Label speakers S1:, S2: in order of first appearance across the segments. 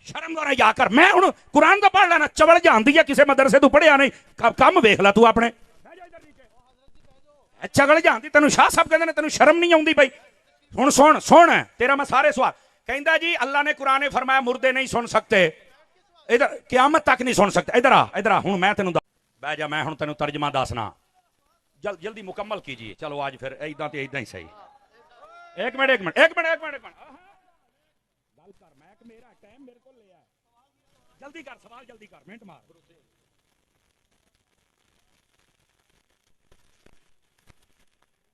S1: शर्म करा जा कर। मैं हूं कुरान तो पढ़ लेना, चवल जानती है किसी मदरसे तू पढ़िया नहीं, कम वेख ला तू अपने। चगल जानती तेन शाह साहब कहते तेन शर्म नहीं आती भाई। हुण सुन सुन तेरा मैं सारे सवाल कहता जी अल्लाह ने कुरान ने फरमाया मुर्दे नहीं सुन सकते, इधर क़यामत तक नहीं सुन सकते। इधर आ हुण मैं तेन बह जा, मैं हुण तेन तर्जमा दसना, जल्दी मुकम्मल कीजिए। चलो आज फिर इदा तो इदा ही सही। एक मिनट एक मिनट एक मिनट एक मिनट एक मिनट गल कर, मैं मेरा टाइम मेरे को लिया, जल्दी कर सवाल जल्दी कर, मिनट मार।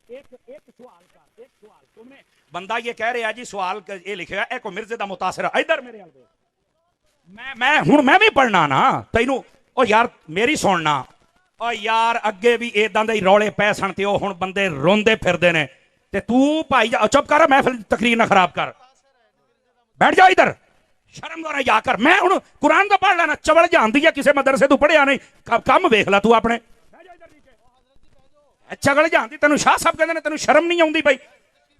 S1: एक सवाल कर, एक सवाल तुमने बंदा ये कह रहा जी सवाल ये लिखेगा एक मिर्जे दा मुतासिर। इधर मेरे मैं हुण मैं भी पढ़ना ना तैनू। ओ यार मेरी सुनना, ओ यार अगे भी इदां दे रौले पै सन ते ओ हुण बंदे रोंदे फिरदे ने ते तू भाई चुप कर, मैं फिर तकरीर ना खराब कर, बैठ जा इधर, शर्म करा जा कर। मैं हुण कुरान तो पढ़ लेना, चवल जानती है किसी मदरसे तू पढ़िया नहीं, कम वेख ला तू अपने। चगल जानती तेन शाह साहब कहते तेन शर्म नहीं आती भाई।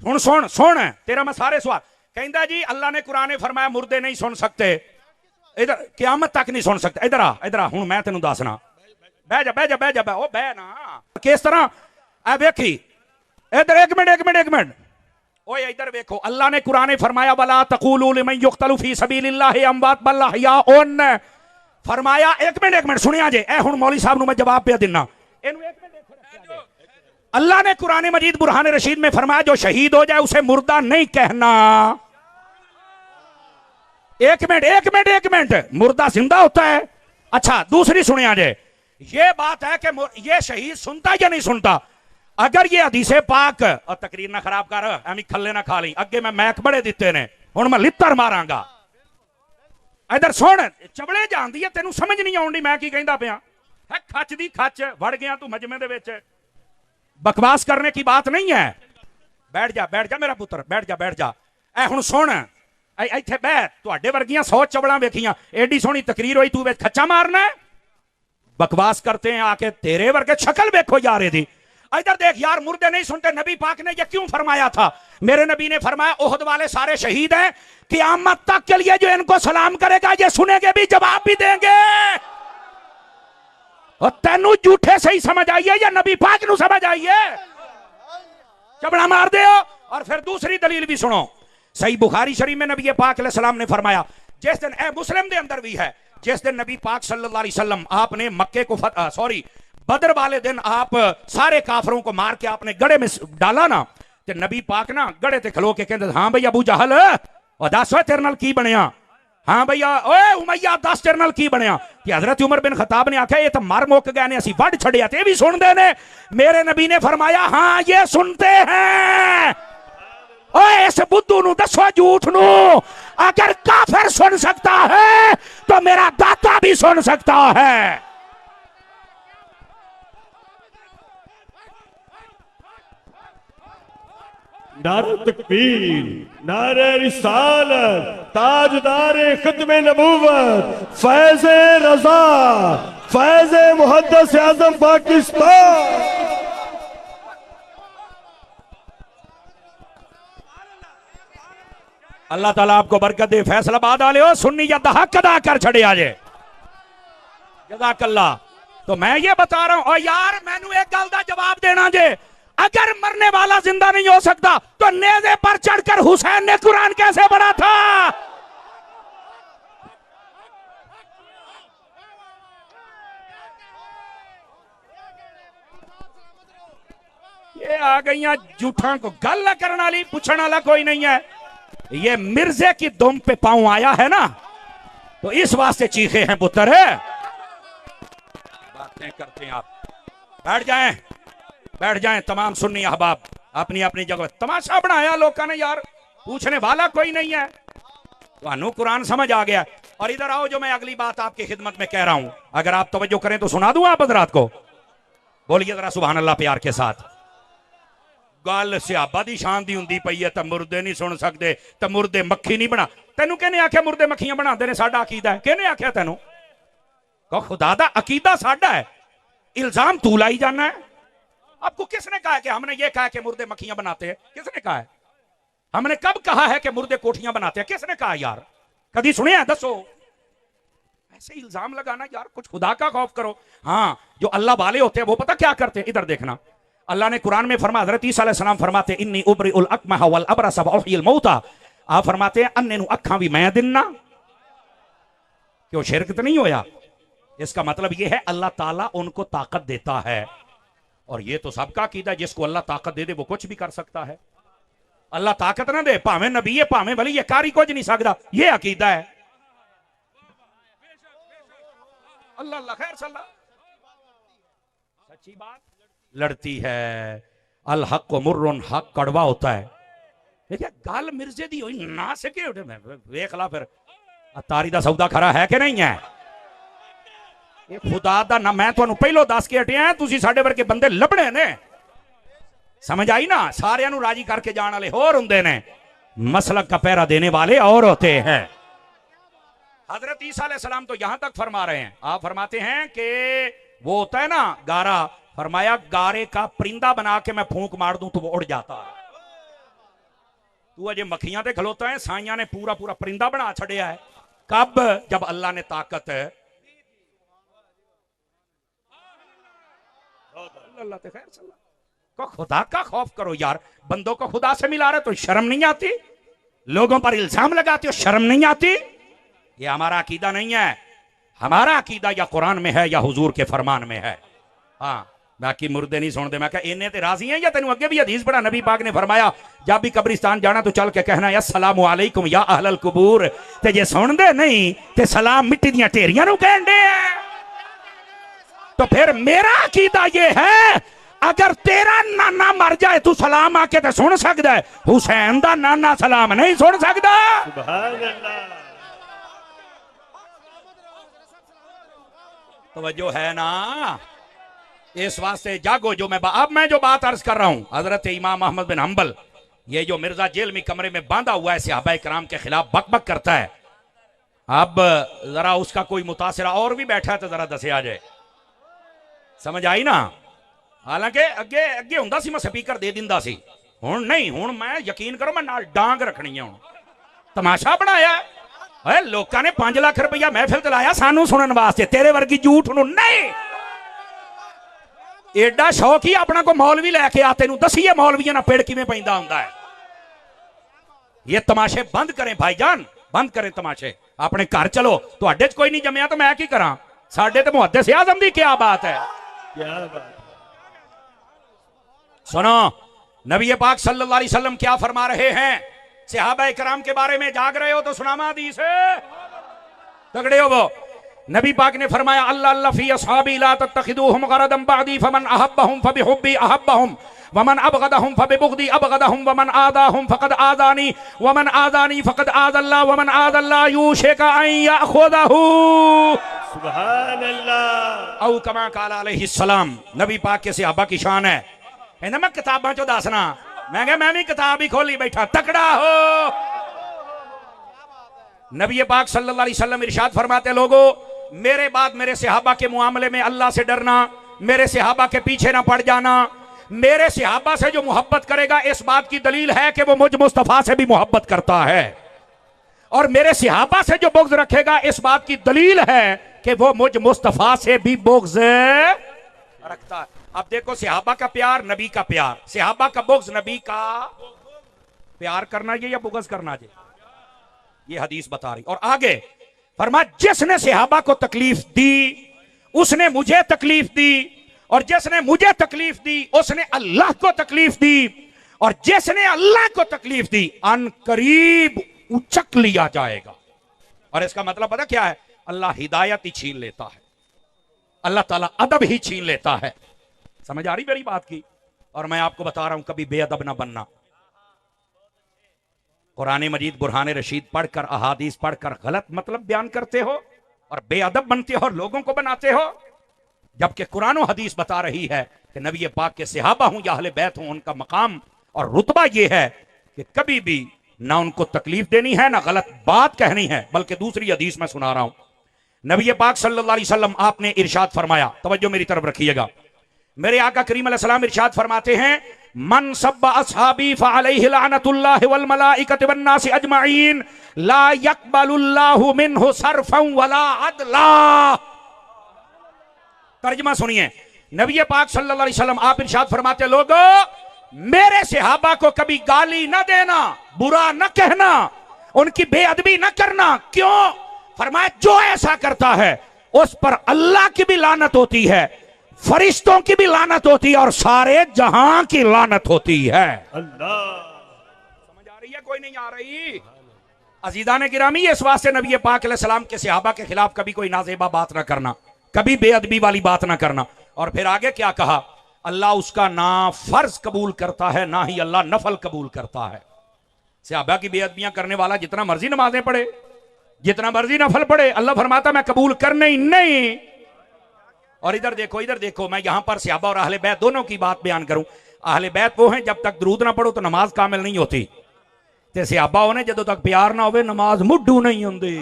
S1: हुण सुन सुन तेरा मैं सारे सवाल कहता जी अल्लाह ने कुरान ने फरमाया मुर्दे नहीं सुन सकते, इधर क़यामत तक नहीं सुन सकते। इधर आ हुण मैं तेन दसना, बह जा बह जा बह जा ओ बह ना किस तरह आ वेखी। इधर एक मिनट एक मिनट एक मिनट ओए इधर वेखो, अल्लाह ने कुरान ने फरमाया वला तक़ूलू लिमन युक़तलु फी सबीलिल्लाहि अमवात बल अहयाउन फरमाया। एक मिनट सुनिया जे ए हुण मौलवी साहब नूं मैं जवाब पे देना। अल्लाह ने कुरान मजीद बुरहान रशीद में फरमाया जो शहीद हो जाए उसे मुर्दा नहीं कहना। एक मिनट मुर्दा जिंदा होता है। अच्छा दूसरी सुनिया जे, ये बात है कि ये शहीद सुनता या नहीं सुनता। अगर ये हदीसे पाक और तकरीर ना खराब कर, एवं खल्ले ना खा ली, अगे मैं मैक बड़े दिते ने, हुण मैं लित्तर मारांगा। इधर सुन चबड़े जानदी है तेनू समझ नहीं आउंदी मैं की कहंदा पिया है। खच दी खच वड़ गया तू मजमे दे विच, बकवास करने की बात नहीं है। बैठ जा मेरा पुत्र, बैठ जा। ए हुण सुन इत्थे बह, तुहाडे वर्गियां 100 चवड़ां वेखियां, एडी सोहनी तकरीर होई, तू विच खच्चा मारना है। बकवास करते हैं आके, तेरे वर्गे शक्ल देखो यार इहदी। इधर देख यार, मुर्दे नहीं सुनते, नबी पाक ने ये क्यों फरमाया था? मेरे नबी ने फरमाया ओहद वाले सारे शहीद हैं, क़यामत तक के लिए जो इनको सलाम करेगा ये सुनेंगे भी, जवाब भी देंगे। और तेनू झूठे सही समझ आइए या नबी पाक नू समझ आइए, चबड़ा मार दे। और फिर दूसरी दलील भी सुनो, सही बुखारी शरीफ में नबी पाक अलैहिस्सलाम ने फरमाया, जिस दिन मुस्लिम के अंदर भी है, जिस दिन नबी पाक सल्लल्लाहु अलैहि वसल्लम आपने मक्के को बदर वाले दिन आप सारे काफरों को मार के आपने गड़े में डाला ना, तो नबी पाक ना गड़े ते खलो के कहते हाँ भैया अबू जहल और दस तेरे नाल की बनया, हाँ भैया ओए उमैया दस तेरे नाल की बनया। कि हजरत उमर बिन खताब ने आख्या ये तो मर मुक गए ने, असी वड छड़िया ते भी सुनते ने। मेरे नबी ने फरमाया हाँ ये सुनते हैं। ओए इस बुद्धू नू दसो झूठ नू, अगर काफिर सुन सकता है तो मेरा दाता भी सुन सकता है।
S2: नारे तकबीर, नारे रिसालत, ताजदार खत्मे नबूवत, फैज़े रज़ा, फैज़े मुहद्दिस आज़म पाकिस्तान।
S1: अल्लाह ताला आपको बरकत दे। फैसलाबाद वाले हो सुन्नी या हक अदा कर छड़े आजे, जज़ाकल्लाह। तो मैं ये बता रहा हूं, और यार मैनू एक गल दा जवाब देना जे, अगर मरने वाला जिंदा नहीं हो सकता तो नेज़े पर चढ़कर हुसैन ने कुरान कैसे पढ़ा था? ये आ गई झूठा को गल करने वाली, पूछने वाला कोई नहीं है। ये मिर्जे की दुम पे पांव आया है ना, तो इस वास्ते चीखे हैं पुत्र है। बातें करते हैं आप, बैठ जाएं तमाम सुन्नी अहबाब अपनी अपनी जगह। तमाशा बनाया लोगों ने यार, पूछने वाला कोई नहीं है। तो कुरान समझ आ गया। और इधर आओ, जो मैं अगली बात आपकी खिदमत में कह रहा हूं, अगर आप तवज्जो करें तो सुना दूं आप हजरात को। बोलिए जरा सुभान अल्लाह प्यार के साथ। गल सियाबा दी शान दी हुंदी पई है, तो मुर्दे नहीं सुन सकते, तो मुर्दे मक्खी नहीं बना। तेनू कहने आख्या मुर्दे मक्खियां बनाते ने, साडा अकीदा है। कहने आख्या तेनू? कहो खुदा दा अकीदा साडा है, इल्जाम तू लाई जाना है। आपको किसने कहा है कि हमने ये कहा कि मुर्दे मक्खियां बनाते हैं? किसने कहा है? हमने कब कहा है कि मुर्दे कोठियां बनाते हैं? किसने कहा यार? कभी सुने हैं? दसो। ऐसे इल्जाम लगाना यार, कुछ खुदा का खौफ करो। हाँ, जो अल्लाह वाले होते हैं वो पता क्या करते हैं, इधर देखना। अल्लाह ने कुरान में फरमाया, हज़रत ईसा अलैहिस्सलाम फरमाते हैं, इन्नी उबरिउल अकमह वल अबरस व उहयिल मौता। आप फरमाते हैं अन्ने नु अखा भी मैं दिन्ना। क्यों, शिरक तो नहीं होया? इसका मतलब यह है अल्लाह ताला उनको ताकत देता है। और ये तो सबका अकीदा है, जिसको अल्लाह ताकत दे दे वो कुछ भी कर सकता है। अल्लाह ताकत ना दे, भावे नबी है भावे वली, ये कारी कुछ नहीं सकता, ये अकीदा है। अल्लाह अल्लाह खैर सल्ला। सच्ची बात लड़ती है। अल हक मुर्रुन, हक कड़वा होता है। देखिए गल मिर्जे दी होई ना सके उठे मैं वेख ला फिर तारी दा सौदा खरा है कि नहीं है। ये खुदा दा ना, मैं तुहानू पहलो दस के हटिया, तुसी साडे वर्गे बंदे लभणे ने। समझ आई ना? सारियां नू राजी करके जाने वाले होर हुंदे ने, मसलक का पहरा देने वाले और होते हैं। हजरत ईसा अलैहिस्सलाम तो यहां तक फरमा रहे हैं, आप फरमाते हैं कि वो होता है ना गारा, फरमाया गारे का परिंदा बना के मैं फूंक मार दूं तो वो उड़ जाता है। तू अजे मक्खियां ते खलोता है, साइयां ने पूरा पूरा परिंदा बना छड़िया है। कब? जब अल्लाह ने ताकत है। अल्लाह ते खैर सल्ला। को खुदा का खौफ करो यार, बंदों को खुदा से मिला रहे तो शर्म नहीं आती? लोगों पर इल्जाम लगाते हो, शर्म नहीं आती? ये हमारा अकीदा नहीं है। हमारा अकीदा या कुरान में है या हुजूर के फरमान में है। हाँ, बाकी मुर्दे नहीं सुनते। मैं कहा इन्हें ते राजी हैं या तेन अगे भी हदीस पढ़ा, नबी पाक ने फरमाया जब भी कब्रिस्तान जाना तो चल के कहना अस्सलामु अलैकुम या अहलल कुबूर। ते जे सुनदे नहीं ते सलाम मिट्टी दियां ढेरियां नूं कहंदे हैं। तो फिर मेरा अकीदा ये है, अगर तेरा नाना मर जाए तू सलाम आके तो सुन सकता है, हुसैन दा नाना सलाम नहीं सुन सकता।
S2: सुभान अल्लाह।
S1: तवज्जो है ना? इस वास्ते जागो। जो मैं जो बात अर्ज कर रहा हूं, हजरत इमाम अहमद बिन हंबल, ये जो मिर्जा जेल में कमरे में बांधा हुआ है, सहाबाए किराम के खिलाफ बकबक करता है। अब जरा उसका कोई मुतासिरा और भी बैठा है तो जरा दसे आ जाए। समझ आई ना? हालांकि अगे अगे हुंदा सी मैं स्पीकर दे दिंदा सी, हुण नहीं। हुण मैं यकीन करो मैं नाल डांग रखनी है। हुण तमाशा बनाया है लोगों ने। 5 लाख रुपया महफिल च लाया सानू सुनन वास्ते, तेरे वर्गी झूठ नूं नहीं। एडा शौक ही अपना को मौलवी लैके आ, तेनू दसीए मौलवियां ना पेड़ किवें पैंदा हुंदा है। ये तमाशे बंद करें भाईजान, बंद करें तमाशे। अपने घर चलो। तुहाडे च कोई नहीं जम्मिया तो मैं की करा? साडे ते मुहद्दिस आज़म दी क्या बात है।
S2: क्या बात।
S1: सुनो, नबी पाक सल्लल्लाहु अलैहि वसल्लम क्या फरमा रहे हैं? सहाबाए किराम के बारे में जाग रहे हो तो सुनामा हदीस है, तगड़े हो वो। नबी पाक ने फरमाया अल्लाह अल्लाह फी अस्हाबी ला तत्तखिदूहुम गरदम बादी फमन अहब्बहुम फबिहुब्बी अहब्बहुम वमन अबगदहुम फबिबुगदी अबगदहुम वमन आदाहुम फकद आदानी वमन आदानी फकद आदल्लाह वमन आदल्लाह यूशिका अन याखुदहू।
S2: सुभान अल्लाह।
S1: औ कमा काला अलैहि सलाम। नबी पाक के सहाबा की शान है। कहना मैं किताबां चो दसना, मैं क्या मैं भी किताब ही खोली बैठा। तकड़ा हो। नबी पाक सल्लल्लाहु अलैहि वसल्लम इरशाद फरमाते, लोगों मेरे बाद मेरे सहाबा के मुआमले में अल्लाह से डरना, मेरे सहाबा के पीछे ना पड़ जाना। मेरे सहाबा से जो मोहब्बत करेगा इस बात की दलील है कि वो मुझ मुस्तफा से भी मोहब्बत करता है, और मेरे सहाबा से जो बुग़्ज़ रखेगा इस बात की दलील है कि वो मुझ मुस्तफा से भी बुग़्ज़ रखता है। अब देखो, सहाबा का प्यार नबी का प्यार, सहाबा का बुग़्ज़ नबी का प्यार करना ये या बुग़्ज़ करना ये, ये हदीस बता रही। और आगे फरमा जिसने सहाबा को तकलीफ दी उसने मुझे तकलीफ दी, और जिसने मुझे तकलीफ दी उसने अल्लाह को तकलीफ दी, और जिसने अल्लाह को तकलीफ दी अन करीब उचक लिया जाएगा। और इसका मतलब पता क्या है? अल्लाह हिदायत ही छीन लेता है, अल्लाह ताला अदब ही छीन लेता है। समझ आ रही मेरी बात की? और मैं आपको बता रहा हूं कभी बेअदब ना बनना। कुरान मजीद बुरहान रशीद पढ़कर, अहादीस पढ़कर गलत मतलब बयान करते हो और बेअदब बनते हो और लोगों को बनाते हो, जबकि कुरान और हदीस बता रही है कि नबी पाक के सहाबा हूं या अहले बैत हूं, उनका मकाम और रुतबा यह है कि कभी भी ना उनको तकलीफ देनी है ना गलत बात कहनी है। बल्कि दूसरी हदीस में सुना रहा हूं, नबी पाक सल्लल्लाहु अलैहि वसल्लम आपने इरशाद फरमाया, तवज्जो मेरी तरफ रखिएगा। मेरे आका करीम अलैहि सलाम इरशाद फरमाते हैं, मन सब्बा असहाबी फअलैहि लानतुल्लाहि वल मलाइकति वन नासि अजमईन ला यक़बलुल्लाहु मिन्हु सरफन वला अदला। तर्जुमा सुनिए, नबी पाक सल्लल्लाहु अलैहि वसल्लम आप इरशाद फरमाते, लोगों मेरे सहाबा को कभी गाली न देना, बुरा न कहना, उनकी बेअदबी न करना। क्यों? फरमाया जो ऐसा करता है उस पर अल्लाह की भी लानत होती है, फरिश्तों की भी लानत होती है और सारे जहां की लानत होती है।
S2: अल्लाह,
S1: समझ आ रही है? कोई नहीं आ रही? अजीज़ान गिरामी, इस वास्ते नबी पाक अलैहिस्सलाम के सहाबा के खिलाफ कभी कोई नाजेबा बात ना करना, कभी बेअदबी वाली बात ना करना। और फिर आगे क्या कहा? अल्लाह उसका ना फर्ज कबूल करता है ना ही अल्लाह नफल कबूल करता है। सहाबा की बेअदबियां करने वाला जितना मर्जी नमाजें पढ़े, जितना मर्जी नफल पढ़े, अल्लाह फरमाता मैं कबूल करने ही नहीं। और इधर देखो, इधर देखो, मैं यहां पर सहाबा और अहले बैत दोनों की बात बयान करूं। अहले बैत वो हैं जब तक दरूद ना पढ़ो तो नमाज कामिल नहीं होती, ते सहाबा होने जदों तक प्यार ना होवे नमाज मुड्ढू नहीं होंदी।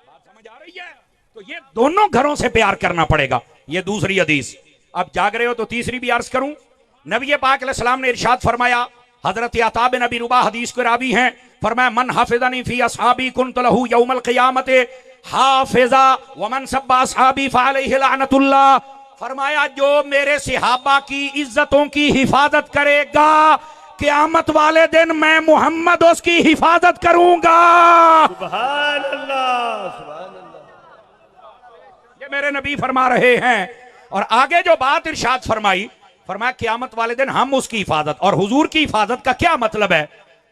S1: बात समझ आ रही है? तो ये दोनों घरों से प्यार करना पड़ेगा। ये दूसरी हदीस। अब जाग रहे हो तो तीसरी भी अर्ज करूं। नबी पाक अलैहिस्सलाम ने इरशाद फरमाया, हजरत अता बिन अबी रुबा हदीस के रावी हैं, फरमाया मन हाफिज़नी फी असहाबी कुन्त लहू यौमल क़ियामत हाफिज़ा व मन सब्बा असहाबी फअलैहि लानतुल्लाह। फरमाया जो मेरे सहाबा की इज्जतों की हिफाजत करेगा, क़यामत वाले दिन मैं मोहम्मद उसकी हिफाजत करूंगा।
S2: सुभान अल्लाह, सुभान अल्लाह।
S1: ये मेरे नबी फरमा रहे हैं। और आगे जो बात इरशाद फरमाई, फरमाया क़यामत वाले दिन हम उसकी हिफाजत। और हुजूर की हिफाजत का क्या मतलब है?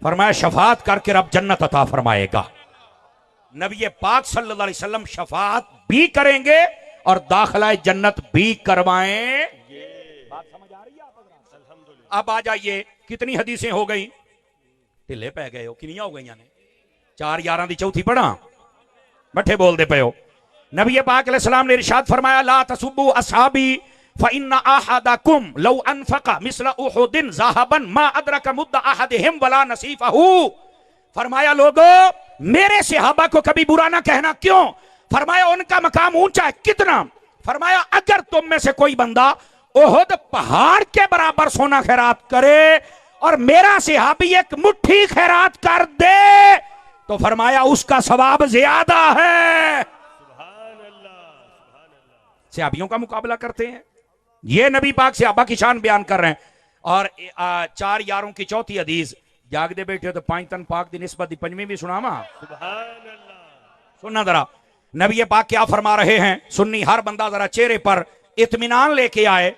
S1: फरमाया शफाअत करके रब जन्नत अता फरमाएगा। नबी पाक सल्लल्लाहु अलैहि वसल्लम शफाअत भी करेंगे और दाखिला जन्नत भी करवाएं। बात समझ आ रही है आप? अब आ जाइए, कितनी हदीसें हो गई? ढिले पै गए हो, कितनी हो गई ने? 4 11 दी चौथी पढ़ा, बठे बोलते पे हो। नबी पाक अलैहिस्सलाम ने इरशाद फरमाया ला तसुब्बु असहाबी फ़इन्ना अहदकुम लौ अनफ़क़ मिस्ल उहुदिन ज़हबन मा अदरक मुद्द अहदिहिम वला नसीफ़हू। फरमाया लोगों मेरे सहाबा को कभी बुरा ना कहना। क्यों? फरमाया उनका मकाम ऊंचा है। कितना? फरमाया अगर तुम में से कोई बंदा उहुद पहाड़ के बराबर सोना खैरात करे और मेरा सहाबी एक मुट्ठी खैरात कर दे तो फरमाया उसका सवाब ज्यादा है। सहाबियों का मुकाबला करते हैं। ये नबी पाक सहाबा की शान बयान कर रहे हैं। और 4 यारों की चौथी हदीस, जागदे बैठे हो तो 5 तन पाक दी निस्बत दी पंजवीं भी सुनावा। सुनना जरा, नबी पाक क्या फरमा रहे हैं। सुन्नी हर बंदा जरा चेहरे पर इत्मीनान लेके आए,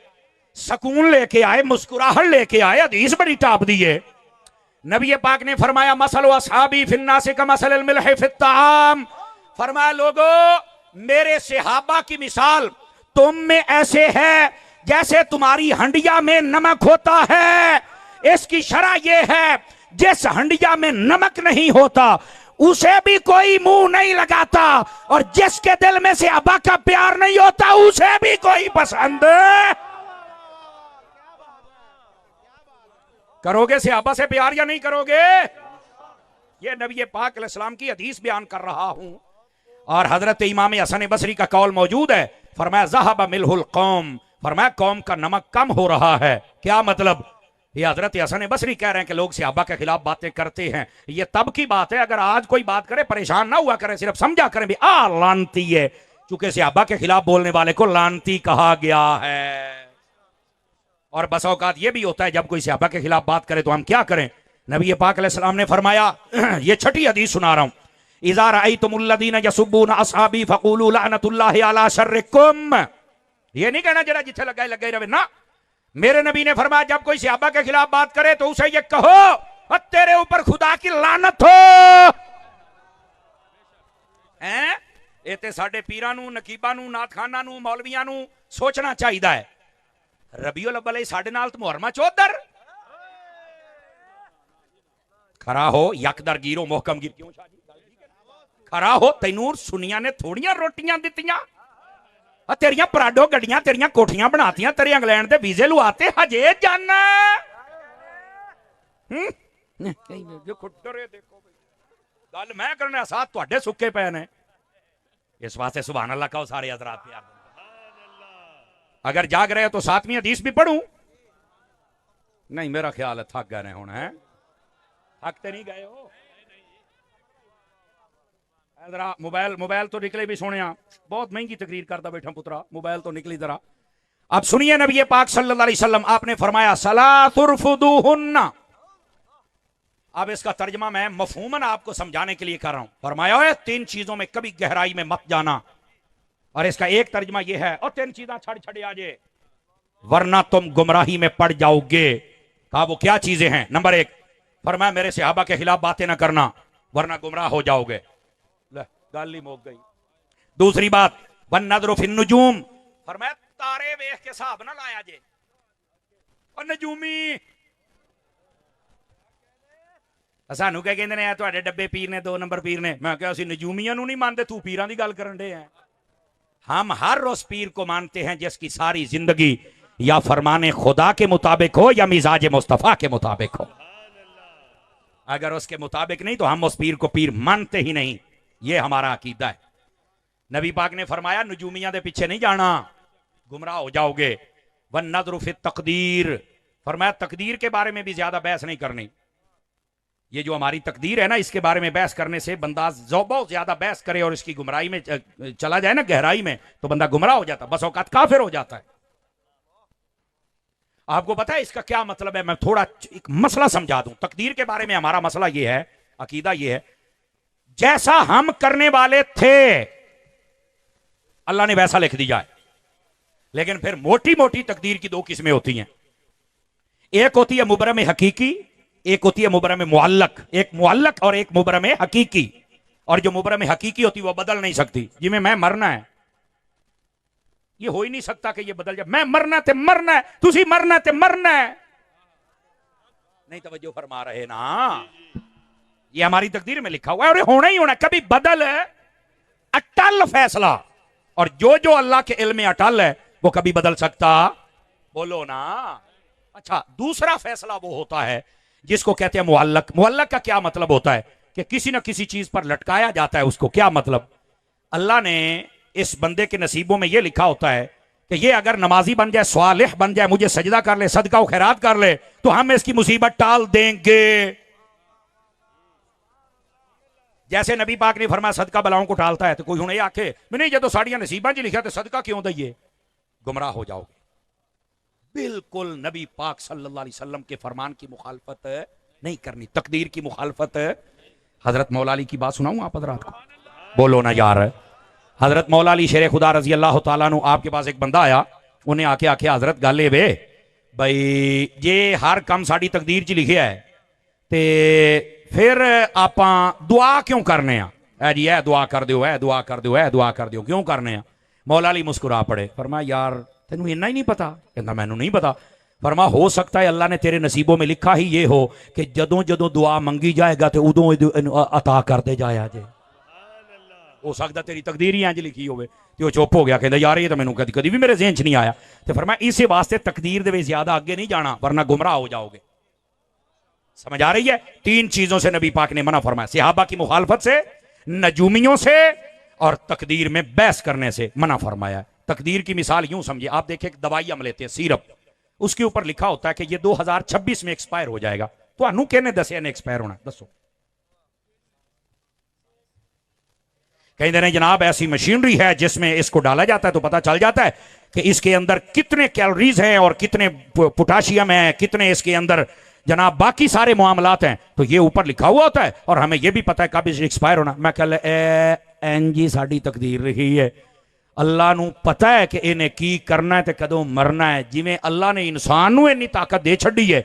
S1: सुकून लेके आए, मुस्कुराहट लेके आए। हदीस बड़ी टाप दी है। नबी पाक ने फरमाया मसलु असहाबी फिन्नास का मसलिल मिल्ह फित्ताम। फरमाया लोगों मेरे सहाबा की मिसाल तुम में ऐसे है जैसे तुम्हारी हंडिया में नमक होता है। इसकी शरह यह है जिस हंडिया में नमक नहीं होता उसे भी कोई मुंह नहीं लगाता, और जिसके दिल में सहाबा का प्यार नहीं होता उसे भी कोई पसंद। करोगे सहाबा से प्यार या नहीं करोगे? ये नबी पाक अलैहिस्सलाम की हदीस बयान कर रहा हूं। और हजरत इमाम हसन बसरी का कौल मौजूद है। फरमाया ज़हब मिल्हुल कौम, फरमाया कौम का नमक कम हो रहा है। क्या मतलब? ये हजरत हसन बसरी कह रहे हैं कि लोग सहाबा के खिलाफ बातें करते हैं। ये तब की बात है, अगर आज कोई बात करे परेशान ना हुआ करे, सिर्फ समझा करें भी लानती है, चूंकि सहाबा के खिलाफ बोलने वाले को लानती कहा गया है। और बस औकात ये भी होता है जब कोई सहाबा के खिलाफ बात करे तो हम क्या करें। नबी पाक अलैहिस्सलाम ने फरमाया, ये छठी हदीस सुना रहा हूं, इज़ा रअयतुमुल्लज़ीना यसुब्बूना असहाबी फ़क़ूलू लअनतुल्लाहि अला शर्रिकुम। ये नहीं कहना जरा जिथे लगा लगे रहे ना। मेरे नबी ने फरमाया जब कोई सहाबा के खिलाफ बात करे तो उसे ये कहो तेरे ऊपर खुदा की लानत हो। हैं इते साडे पीरां नूं, नकीबां नूं, नाथखानां नूं, मौलवियां नूं सोचना चाहिए है। रबीउल अव्वल साडे नाल तो मुहर्रमा चौधर खरा हो, यकदर गिरो मोहकम गिर। क्यों शादी खरा हो, तैनूर सुनिया ने थोड़ियां रोटियां दित्तियां, तेरियां पराडो गड्डियां, तेरियां कोठियां बनातियां, तेरे इंग्लैंड दे वीजे लुआते, हजे जाना। गल मैं करना साथ तुहाडे सुक्के पे ने। इस वास्ते सुभान अल्लाह कहो सारे हजरात प्यार। अगर जाग रहे हो तो 7वीं हदीस भी पढ़ूं? नहीं, मेरा ख्याल है थक गए होना है। थकते नहीं गए हो? जरा मोबाइल मोबाइल तो निकले भी सोने, बहुत महंगी तकरीर करता बैठा पुत्रा, मोबाइल तो निकली जरा। अब सुनिए, नबी पाक सल्लल्लाहु अलैहि वसल्लम आपने फरमाया सलातुरफुदुहुन्ना। अब इसका तर्जमा मैं मफहूमन आपको समझाने के लिए कर रहा हूं। फरमाया है 3 चीजों में कभी गहराई में मत जाना, और इसका एक तर्जमा यह है, और 3 चीजें छड़ छड़े आ जाए वरना तुम गुमराही में पड़ जाओगे। कहा वो क्या चीजें हैं? नंबर 1 फरमाया मेरे सहाबा के खिलाफ बातें ना करना वरना गुमराह हो जाओगे। गाली मोक गई। दूसरी बात वन नजर फिन नुजूम, फरमाया तारे वेख के हिसाब ना लाया जे। और नजूमी सानू क्या कहते हैं, तुहाडे डब्बे पीर ने 2 नंबर पीर ने। मैं क्या नजूमियां नहीं मानते, तू पीरां दी गल करन दे हैं। हम हर उस पीर को मानते हैं जिसकी सारी जिंदगी या फरमाने खुदा के मुताबिक हो या मिजाज मुस्तफा के मुताबिक हो। अगर उसके मुताबिक नहीं तो हम उस पीर को पीर मानते ही नहीं। यह हमारा अकीदा है। नबी पाक ने फरमाया नजूमियां दे पीछे नहीं जाना, गुमराह हो जाओगे। वन नज़र फित तकदीर, फरमाया तकदीर के बारे में भी ज्यादा बहस नहीं करनी। ये जो हमारी तकदीर है ना, इसके बारे में बहस करने से बंदा बहुत ज्यादा बहस करे और इसकी गुमराही में चला जाए ना, गहराई में, तो बंदा गुमराह हो जाता, बस औकात काफिर हो जाता है। आपको पता है इसका क्या मतलब है? मैं थोड़ा एक मसला समझा दूं। तकदीर के बारे में हमारा मसला यह है, अकीदा यह है, जैसा हम करने वाले थे अल्लाह ने वैसा लिख दिया है। लेकिन फिर मोटी मोटी तकदीर की 2 किस्में होती हैं। एक होती है मुबरम हकीकी, एक होती है मुबरम मुअल्लक। एक मुअल्लक और एक मुबरम हकीकी। और जो मुबरम हकीकी होती है वो बदल नहीं सकती। जिमें मैं मरना है, ये हो ही नहीं सकता कि ये बदल जाए। मैं मरना ते मरना है, तुसी मरना ते मरना है। नहीं तवज्जो फरमा रहे ना? ये हमारी तकदीर में लिखा हुआ है और ये होना ही होना। कभी बदल है, अटल फैसला, और जो जो अल्लाह के इल्म में अटल है वो कभी बदल सकता? बोलो ना। अच्छा, दूसरा फैसला वो होता है जिसको कहते हैं मुअल्लक। मुअल्लक का क्या मतलब होता है? कि किसी ना किसी चीज पर लटकाया जाता है उसको। क्या मतलब? अल्लाह ने इस बंदे के नसीबों में यह लिखा होता है कि ये अगर नमाजी बन जाए, स्वालिह बन जाए, मुझे सजदा कर ले, सदका व खैरात कर ले, तो हम इसकी मुसीबत टाल देंगे। जैसे नबी पाक ने फरमाया सदका बलाओं को टालता है। तो कोई हुणे आखे नहीं, जो तो साड़ियां नसीबा जी लिखा तो सदका क्यों दइए? गुमराह हो जाओगे। बिल्कुल नबी पाक सल्लल्लाहु अलैहि वसल्लम के फरमान की मुखालफत नहीं करनी, तकदीर की मुखालफत। हजरत मौला अली की बात सुनाऊं आप हजरात को? बोलो ना यार। हजरत मौला अली शेर खुदा रजी अल्लाह तआला अन्हु, आपके पास एक बंदा आया, उन्हें आके आखे हजरत गल वे भाई जे हर काम साड़ी तकदीर च लिखिया है ते फिर आप दुआ क्यों करने आ? है जी, है दुआ कर दो, है दुआ कर दो, है दुआ कर दो, क्यों करने आ? मौला अली मुस्कुरा पड़े। फरमाया यार तेनू इन्ना ही नहीं पता? कहता मैनू नहीं पता। फरमा हो सकता है अल्लाह ने तेरे नसीबों में लिखा ही ये हो कि जदों जदों दुआ मंगी जाएगा तो उदों अता करते जाया जे। हो सकता तेरी तकदीर ही इंज लिखी होवे। ते वो चुप हो गया, कहता यार ये तो मैनू कदी कदी भी मेरे ज़हन च नहीं आया। तो फरमाया इस वास्ते तकदीर दे ज्यादा आगे नहीं जाना वरना गुमराह हो जाओगे। समझ आ रही है? 3 चीजों से नबी पाक ने मना फरमाया, सहाबा की मुखालफत से, नजूमियों से, और तकदीर में बहस करने से मना फरमाया। तकदीर की मिसाल यूं समझिए, आप देखिए दवाई हम लेते हैं सिरप, उसके ऊपर लिखा होता है कि ये 2026 में एक्सपायर हो जाएगा। तो अनु कहने दसिया ने एक्सपायर होना? दसो। कहते हैं जनाब ऐसी मशीनरी है जिसमें इसको डाला जाता है तो पता चल जाता है कि इसके अंदर कितने कैलोरीज हैं और कितने पोटाशियम है, कितने इसके अंदर जनाब बाकी सारे मामलात हैं। तो ये ऊपर लिखा हुआ होता है और हमें ये भी पता है कब एक्सपायर होना। मैं कह एन जी साड़ी तकदीर रही है, अल्लाह नू पता है कि इन्हें की करना है ते कदों मरना है। जिवें अल्लाह ने इंसान नू इन्नी ताकत दे छड़ी है,